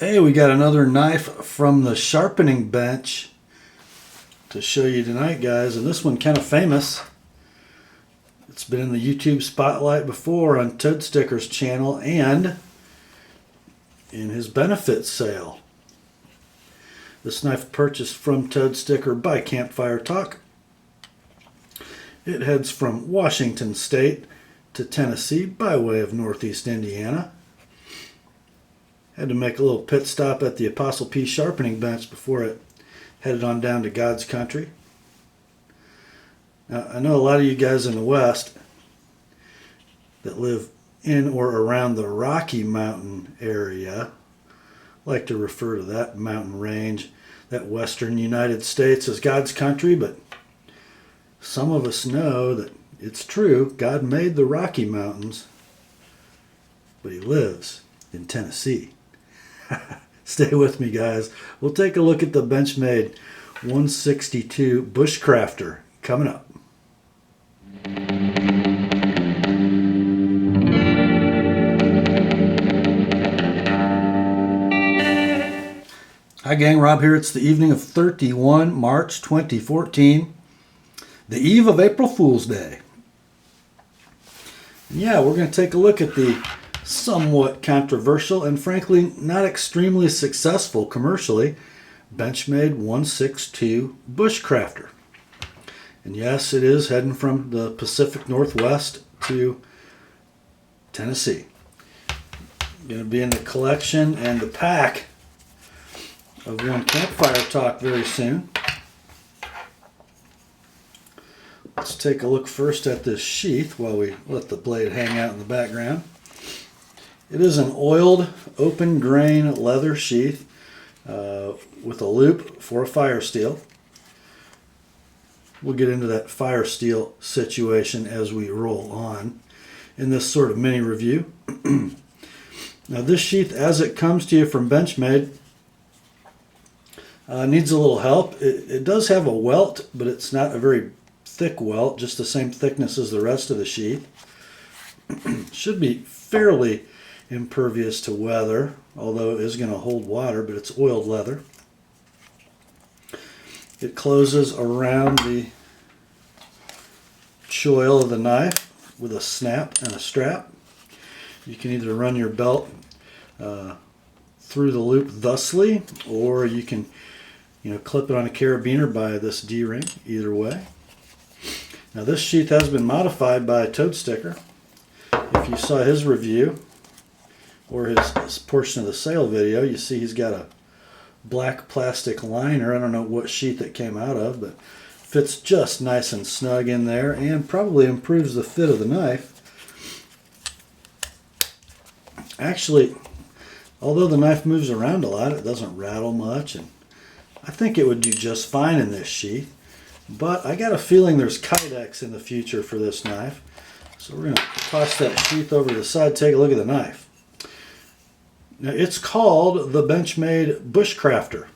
Hey, we got another knife from the Sharpening bench to show you tonight, guys, and this one kind of famous. It's been in the YouTube spotlight before on Toadstkr's channel and in his benefit sale. This knife purchased from Toadstkr by Campfiretalk. It heads from Washington State to Tennessee by way of Northeast Indiana. Had to make a little pit stop at the TheApostleP sharpening bench before it headed on down to God's country. Now, I know a lot of you guys in the West that live in or around the Rocky Mountain area like to refer to that mountain range, that western United States, as God's country, but some of us know that it's true. God made the Rocky Mountains, but he lives in Tennessee. Stay with me, guys. We'll take a look at the Benchmade 162 Bushcrafter coming up. Hi gang, Rob here. It's the evening of 31 March 2014, the eve of April Fool's Day. Yeah, we're going to take a look at the somewhat controversial and frankly not extremely successful commercially Benchmade 162 Bushcrafter. And yes, it is heading from the Pacific Northwest to Tennessee. Going to be in the collection and the pack of one Campfiretalk very soon. Let's take a look first at this sheath while we let the blade hang out in the background. It is an oiled, open grain leather sheath with a loop for a fire steel. We'll get into that fire steel situation as we roll on in this sort of mini review. Now this sheath, as it comes to you from Benchmade, needs a little help. It does have a welt, but it's not a very thick welt, just the same thickness as the rest of the sheath. Should be fairly impervious to weather, although it is going to hold water, but it's oiled leather. It closes around the choil of the knife with a snap and a strap. You can either run your belt through the loop thusly, or you can clip it on a carabiner by this D-ring, either way. Now this sheath has been modified by Toadstkr. If you saw his review or his portion of the sale video, you see he's got a black plastic liner. I don't know what sheath it came out of, but fits just nice and snug in there and probably improves the fit of the knife. Actually, although the knife moves around a lot, it doesn't rattle much, and I think it would do just fine in this sheath. But I got a feeling there's Kydex in the future for this knife. So we're going to toss that sheath over to the side, take a look at the knife. Now it's called the Benchmade Bushcrafter,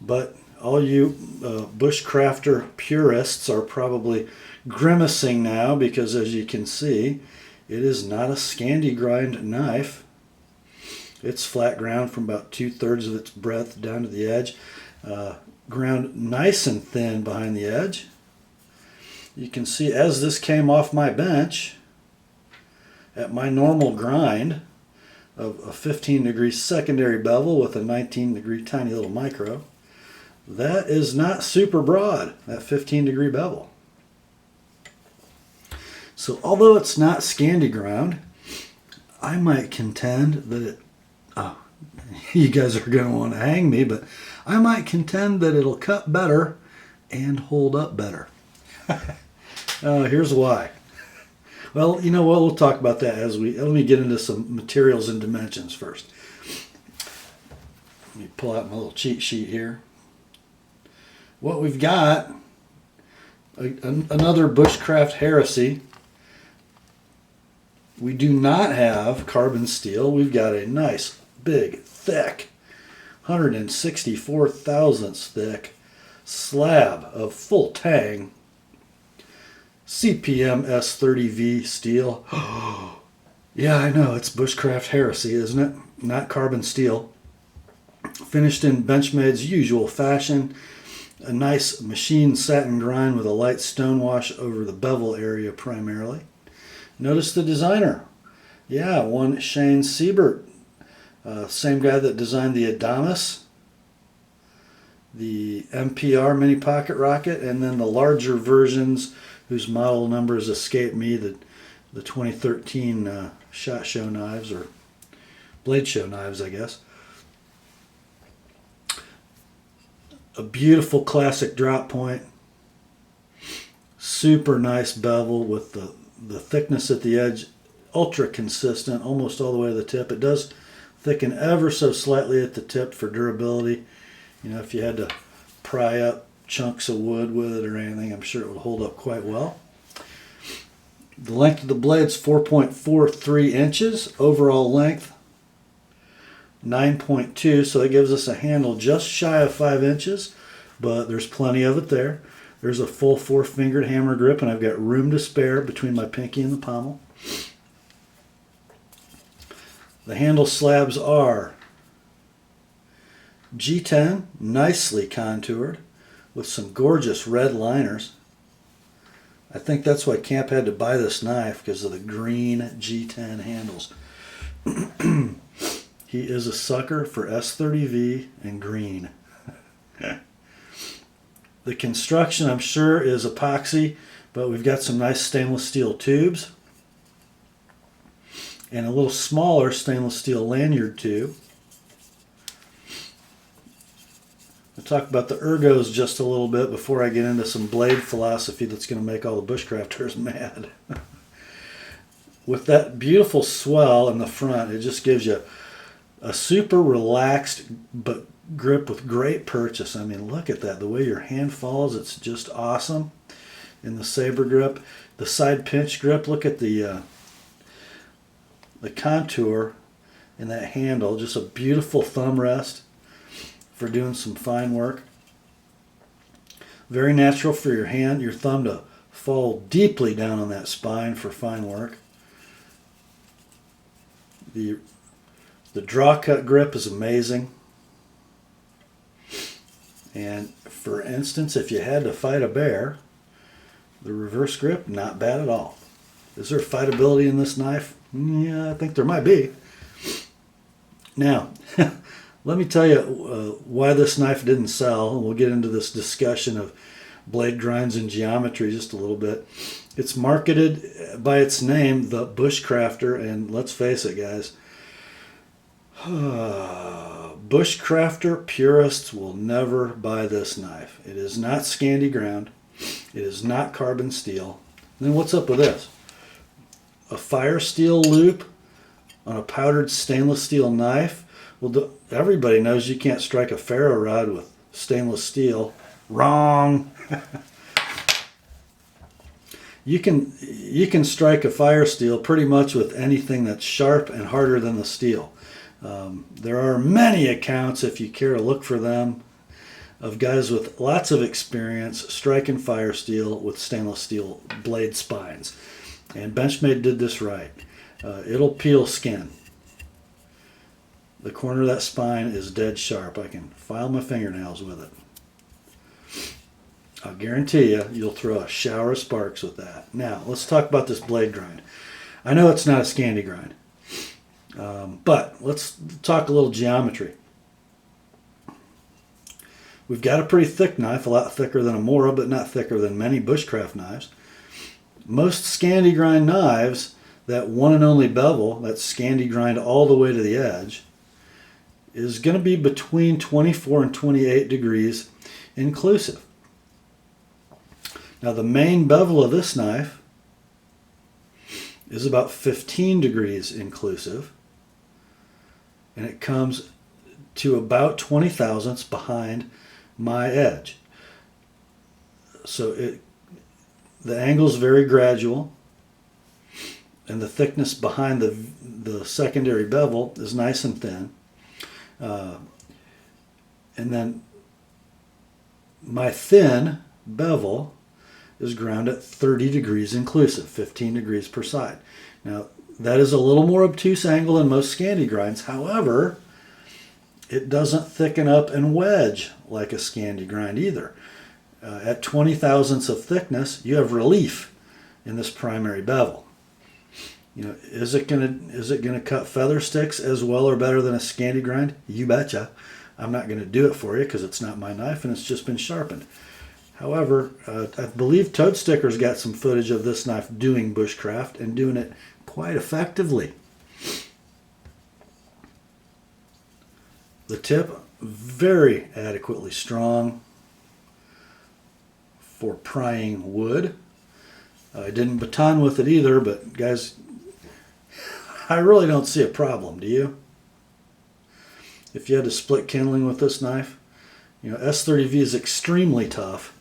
but all you Bushcrafter purists are probably grimacing now because, as you can see, it is not a Scandi grind knife. It's flat ground from about 2/3 of its breadth down to the edge. Ground nice and thin behind the edge. You can see as this came off my bench at my normal grind of a 15-degree secondary bevel with a 19-degree tiny little micro, that is not super broad, that 15-degree bevel. So although it's not Scandi ground, I might contend that it, you guys are going to want to hang me, but I might contend that it'll cut better and hold up better. Here's why. Well, you know what? We'll talk about that as let me get into some materials and dimensions first. Let me pull out my little cheat sheet here. What we've got, another Bushcraft heresy. We do not have carbon steel. We've got a nice, big, thick, 164 thousandths thick slab of full tang CPM S30V steel. Yeah, I know, it's Bushcraft heresy, isn't it? Not carbon steel. finished in Benchmade's usual fashion. A nice machine satin grind with a light stone wash over the bevel area primarily. Notice the designer. Yeah, one Shane Siebert. Same guy that designed the Adamas, the MPR mini pocket rocket, and then the larger versions whose model numbers escape me, the 2013 SHOT Show knives, or Blade Show knives, I guess. A beautiful classic drop point. Super nice bevel with the thickness at the edge, ultra consistent, almost all the way to the tip. It does thicken ever so slightly at the tip for durability. You know, if you had to pry up chunks of wood with it or anything, I'm sure it would hold up quite well. The length of the blade is 4.43 inches. Overall length 9.2, so that gives us a handle just shy of 5 inches, but there's plenty of it there. There's a full 4-fingered hammer grip, and I've got room to spare between my pinky and the pommel. The handle slabs are G10, nicely contoured, with some gorgeous red liners. I think that's why Camp had to buy this knife, because of the green G10 handles. He is a sucker for S30V and green. The construction, I'm sure, is epoxy, but we've got some nice stainless steel tubes and a little smaller stainless steel lanyard tube. I'll talk about the ergos just a little bit before I get into some blade philosophy that's going to make all the bushcrafters mad. With that beautiful swell in the front, it just gives you a super relaxed but grip with great purchase. I mean, look at that. The way your hand falls, it's just awesome. In the saber grip, the side pinch grip, look at the contour in that handle. Just a beautiful thumb rest for doing some fine work. Very natural for your hand, your thumb to fall deeply down on that spine for fine work. The draw cut grip is amazing. And for instance, if you had to fight a bear, the reverse grip, not bad at all. Is there fightability in this knife? Yeah, I think there might be. Now, let me tell you why this knife didn't sell, and we'll get into this discussion of blade grinds and geometry just a little bit. It's marketed by its name, the Bushcrafter, and let's face it, guys, Bushcrafter purists will never buy this knife. It is not Scandi ground. It is not carbon steel. And then what's up with this? A fire steel loop on a powdered stainless steel knife? Well, everybody knows you can't strike a ferro rod with stainless steel. Wrong. You can strike a fire steel pretty much with anything that's sharp and harder than the steel. There are many accounts, if you care to look for them, of guys with lots of experience striking fire steel with stainless steel blade spines. And Benchmade did this right. It'll peel skin. The corner of that spine is dead sharp. I can file my fingernails with it. I'll guarantee you, you'll throw a shower of sparks with that. Now, let's talk about this blade grind. I know it's not a Scandi grind. But let's talk a little geometry. We've got a pretty thick knife, a lot thicker than a Mora, but not thicker than many Bushcraft knives. Most Scandi grind knives, that one and only bevel, that Scandi grind all the way to the edge, is going to be between 24 and 28 degrees inclusive. Now the main bevel of this knife is about 15 degrees inclusive, and it comes to about 20 thousandths behind my edge. So the angle is very gradual, and the thickness behind the secondary bevel is nice and thin. And then my thin bevel is ground at 30 degrees inclusive, 15 degrees per side. Now, that is a little more obtuse angle than most Scandi grinds. However, it doesn't thicken up and wedge like a Scandi grind either. At 20 thousandths of thickness, you have relief in this primary bevel. You know, is it gonna cut feather sticks as well or better than a Scandi grind? You betcha. I'm not going to do it for you because it's not my knife and it's just been sharpened. However, I believe Toadstkr's got some footage of this knife doing bushcraft and doing it quite effectively. The tip, very adequately strong for prying wood. I didn't baton with it either, but guys, I really don't see a problem, do you? If you had to split kindling with this knife, you know, S30V is extremely tough,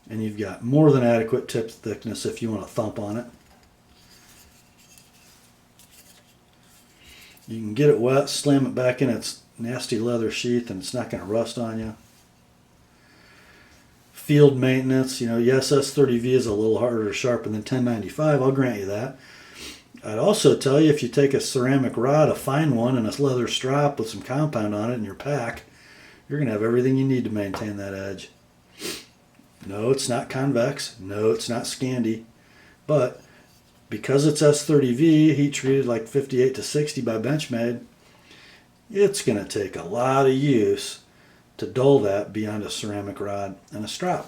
and you've got more than adequate tip thickness if you want to thump on it. You can get it wet, slam it back in its nasty leather sheath, and it's not going to rust on you. Field maintenance, you know, yes, S30V is a little harder to sharpen than 1095, I'll grant you that. I'd also tell you, if you take a ceramic rod, a fine one, and a leather strap with some compound on it in your pack, you're going to have everything you need to maintain that edge. No, it's not convex. No, it's not Scandi. But because it's S30V, heat treated like 58 to 60 by Benchmade, it's going to take a lot of use to dull that beyond a ceramic rod and a strap.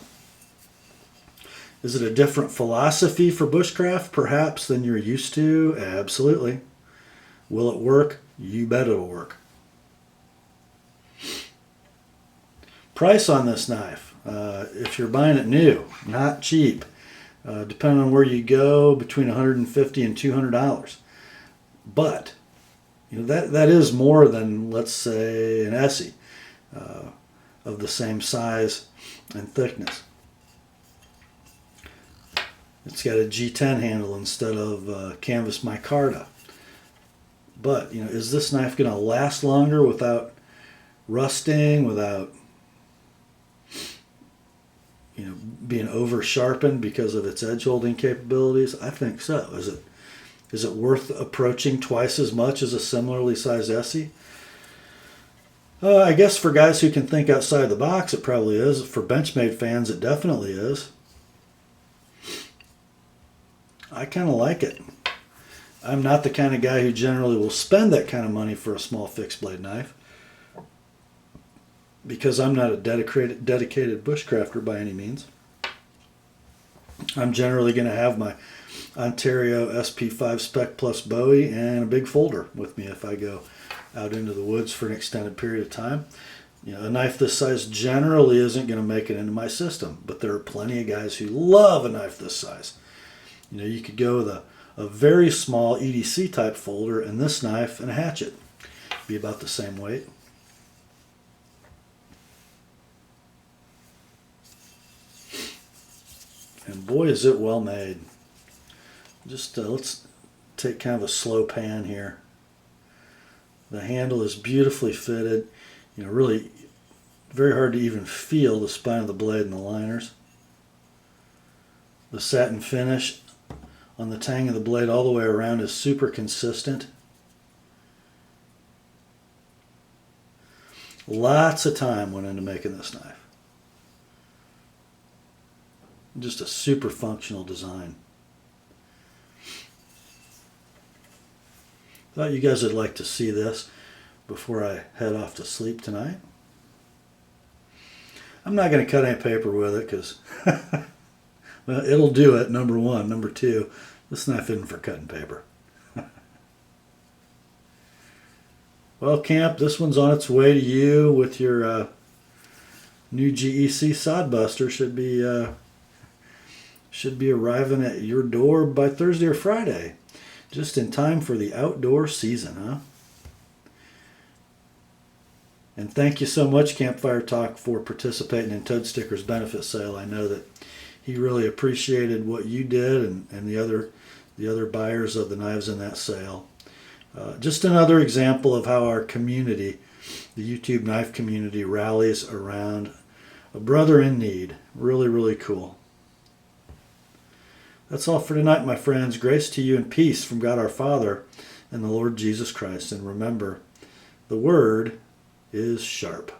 Is it a different philosophy for bushcraft, perhaps, than you're used to? Absolutely. Will it work? You bet it'll work. Price on this knife. If you're buying it new, not cheap. Depending on where you go, between $150 and $200. But you know that is more than, let's say, an Essie of the same size and thickness. It's got a G10 handle instead of canvas micarta. But, you know, is this knife going to last longer without rusting, without, you know, being over sharpened because of its edge holding capabilities? I think so. Is it worth approaching twice as much as a similarly sized Essie? I guess for guys who can think outside the box, it probably is. For Benchmade fans, it definitely is. I kind of like it. I'm not the kind of guy who generally will spend that kind of money for a small fixed blade knife, because I'm not a dedicated bushcrafter by any means. I'm generally going to have my Ontario SP5 Spec Plus Bowie and a big folder with me if I go out into the woods for an extended period of time. You know, a knife this size generally isn't going to make it into my system, but there are plenty of guys who love a knife this size. You know, you could go with a very small EDC type folder and this knife and a hatchet. Be about the same weight. And boy, is it well made. Just let's take kind of a slow pan here. The handle is beautifully fitted. You know, really very hard to even feel the spine of the blade and the liners. The satin finish on the tang of the blade all the way around is super consistent. Lots of time went into making this knife. Just a super functional design. Thought you guys would like to see this before I head off to sleep tonight. I'm not going to cut any paper with it because well, it'll do it, number one. Number two, this knife isn't for cutting paper. Well, Camp, this one's on its way to you with your new GEC Sodbuster. Should be arriving at your door by Thursday or Friday. Just in time for the outdoor season, huh? And thank you so much, Campfiretalk, for participating in Toadstkr's benefit sale. I know that he really appreciated what you did and the other buyers of the knives in that sale. Just another example of how our community, the YouTube knife community, rallies around a brother in need. Really, really cool. That's all for tonight, my friends. Grace to you and peace from God our Father and the Lord Jesus Christ. And remember, the Word is sharp.